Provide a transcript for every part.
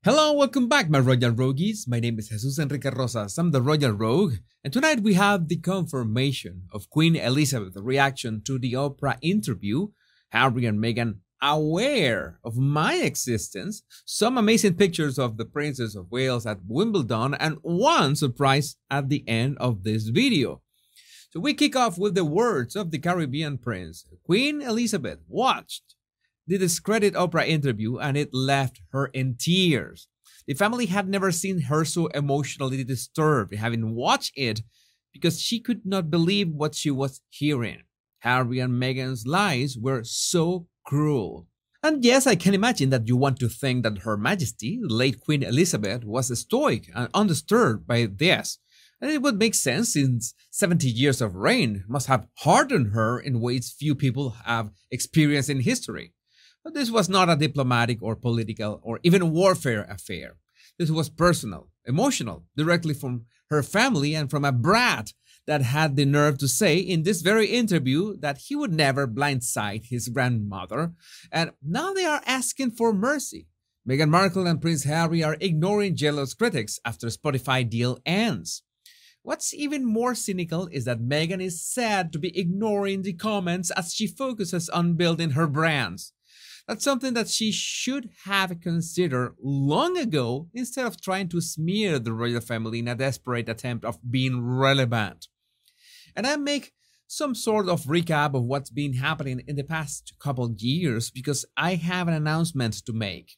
Hello, welcome back, my Royal Rogues. My name is Jesus Enrique Rosas. I'm the Royal Rogue, and tonight we have the confirmation of Queen Elizabeth's reaction to the Oprah interview, Harry and Meghan aware of my existence, some amazing pictures of the Princess of Wales at Wimbledon, and one surprise at the end of this video. So we kick off with the words of the Caribbean Prince. Queen Elizabeth watched the discredited Oprah interview and it left her in tears. The family had never seen her so emotionally disturbed, having watched it, because she could not believe what she was hearing. Harry and Meghan's lies were so cruel. And yes, I can imagine that you want to think that Her Majesty, the late Queen Elizabeth, was stoic and undisturbed by this. And it would make sense, since 70 years of reign must have hardened her in ways few people have experienced in history. But this was not a diplomatic or political or even warfare affair. This was personal, emotional, directly from her family and from a brat that had the nerve to say in this very interview that he would never blindside his grandmother. And now they are asking for mercy. Meghan Markle and Prince Harry are ignoring jealous critics after Spotify deal ends. What's even more cynical is that Meghan is said to be ignoring the comments as she focuses on building her brands. That's something that she should have considered long ago instead of trying to smear the royal family in a desperate attempt of being relevant. And I make some sort of recap of what's been happening in the past couple years because I have an announcement to make.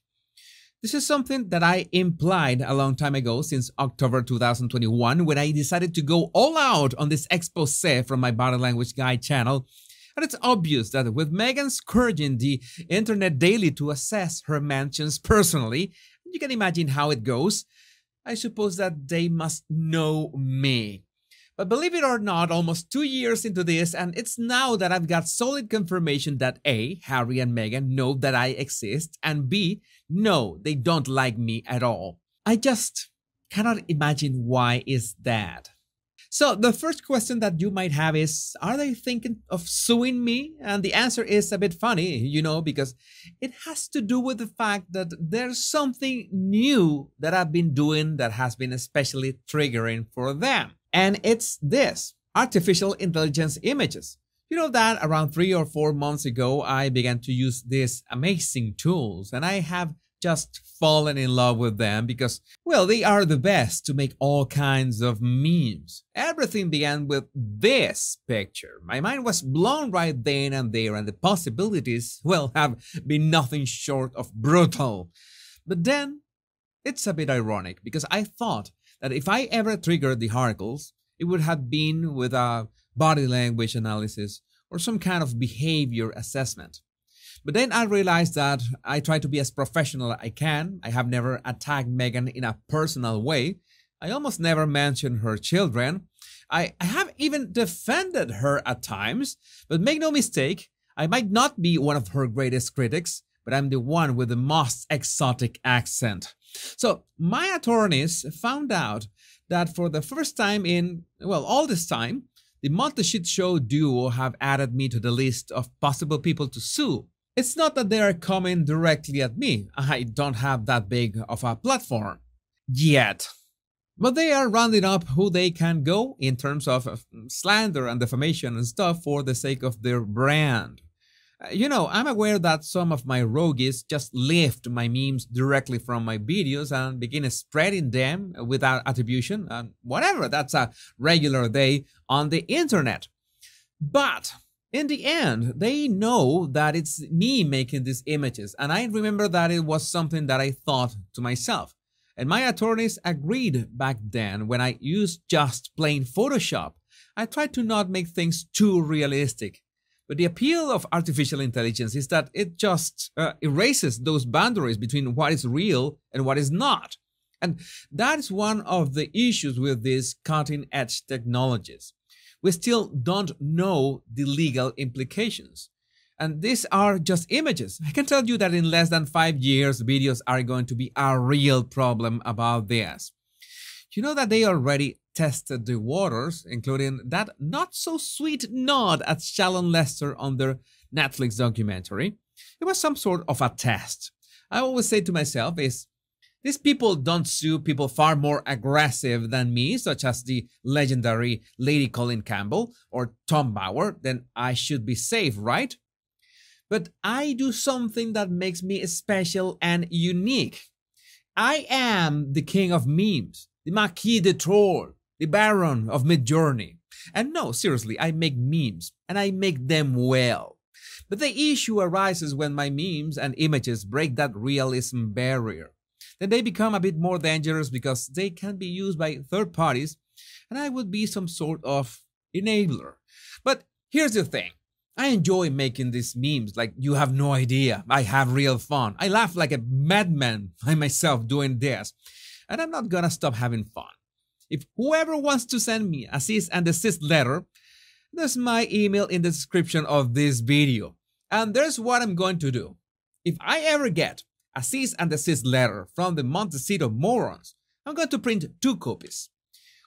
This is something that I implied a long time ago, since October 2021, when I decided to go all out on this expose from my Body Language Guide channel. And it's obvious that with Meghan scourging the internet daily to assess her mansions personally, you can imagine how it goes. I suppose that they must know me. But believe it or not, almost 2 years into this, and it's now that I've got solid confirmation that A, Harry and Meghan know that I exist, and B, no, they don't like me at all. I just cannot imagine why is that. So the first question that you might have is, are they thinking of suing me? And the answer is a bit funny, because it has to do with the fact that there's something new that I've been doing that has been especially triggering for them. And it's this: artificial intelligence images. You know that around 3 or 4 months ago, I began to use these amazing tools, and I have just fallen in love with them because, well, they are the best to make all kinds of memes. Everything began with this picture. My mind was blown right then and there, and the possibilities, well, have been nothing short of brutal. But then, it's a bit ironic because I thought that if I ever triggered the Harkles, it would have been with a body language analysis or some kind of behavior assessment. But then I realized that I try to be as professional as I can. I have never attacked Meghan in a personal way. I almost never mention her children. I have even defended her at times. But make no mistake, I might not be one of her greatest critics, but I'm the one with the most exotic accent. So my attorneys found out that for the first time in, well, all this time, the Monty Shit Show duo have added me to the list of possible people to sue. It's not that they are coming directly at me. I don't have that big of a platform yet. But they are rounding up who they can go in terms of slander and defamation and stuff for the sake of their brand. I'm aware that some of my rogues just lift my memes directly from my videos and begin spreading them without attribution and whatever. That's a regular day on the internet. But in the end, they know that it's me making these images, and I remember that it was something that I thought to myself. And my attorneys agreed back then when I used just plain Photoshop. I tried to not make things too realistic. But the appeal of artificial intelligence is that it just erases those boundaries between what is real and what is not. And that is one of the issues with these cutting-edge technologies. We still don't know the legal implications. And these are just images. I can tell you that in less than 5 years, videos are going to be a real problem about this. You know that they already tested the waters, including that not-so-sweet nod at Shallon Lester on their Netflix documentary. It was some sort of a test. I always say to myself is, These people don't sue people far more aggressive than me, such as the legendary Lady Colin Campbell or Tom Bauer, then I should be safe, right? But I do something that makes me special and unique. I am the king of memes, the Marquis de Troll, the Baron of Midjourney. And no, seriously, I make memes, and I make them well. But the issue arises when my memes and images break that realism barrier. Then they become a bit more dangerous because they can be used by third parties, and I would be some sort of enabler. But here's the thing. I enjoy making these memes like you have no idea. I have real fun. I laugh like a madman by myself doing this. And I'm not gonna stop having fun. If whoever wants to send me a cease and desist letter, there's my email in the description of this video. And there's what I'm going to do. If I ever get a cease and desist letter from the Montecito morons, I'm going to print 2 copies.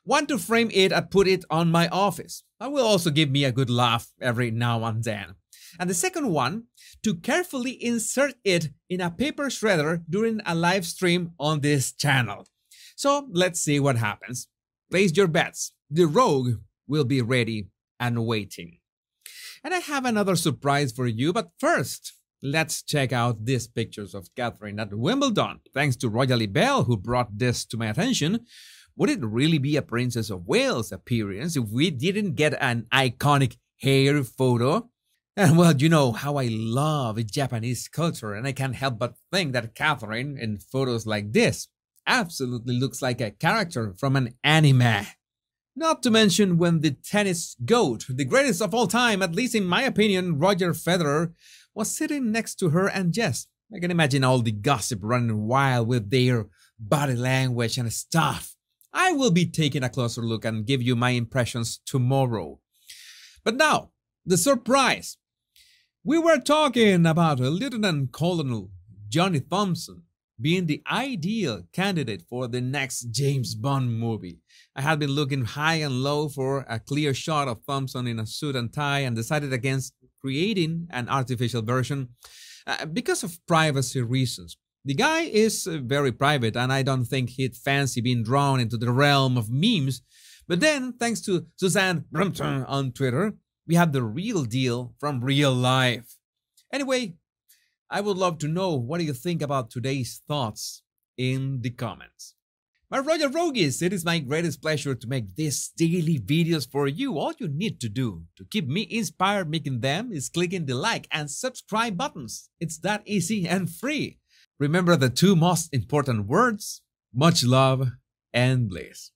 One to frame it and put it on my office. That will also give me a good laugh every now and then. And the second one, to carefully insert it in a paper shredder during a live stream on this channel. So let's see what happens. Place your bets. The rogue will be ready and waiting. And I have another surprise for you, but first, let's check out these pictures of Catherine at Wimbledon. Thanks to Royally Bell, who brought this to my attention. Would it really be a Princess of Wales appearance if we didn't get an iconic hair photo? And well, you know how I love Japanese culture, and I can't help but think that Catherine, in photos like this, absolutely looks like a character from an anime. Not to mention when the tennis GOAT, the greatest of all time, at least in my opinion, Roger Federer, was sitting next to her, and yes, I can imagine all the gossip running wild with their body language and stuff. I will be taking a closer look and give you my impressions tomorrow. But now, the surprise. We were talking about Lieutenant Colonel Johnny Thompson being the ideal candidate for the next James Bond movie. I had been looking high and low for a clear shot of Thompson in a suit and tie and decided against creating an artificial version because of privacy reasons. The guy is very private, and I don't think he'd fancy being drawn into the realm of memes. But then, thanks to Suzanne Brumpton on Twitter, we have the real deal from real life. Anyway, I would love to know what do you think about today's thoughts in the comments. My Royal Rogues, it is my greatest pleasure to make these daily videos for you. All you need to do to keep me inspired making them is clicking the like and subscribe buttons. It's that easy and free. Remember the 2 most important words: much love and bliss.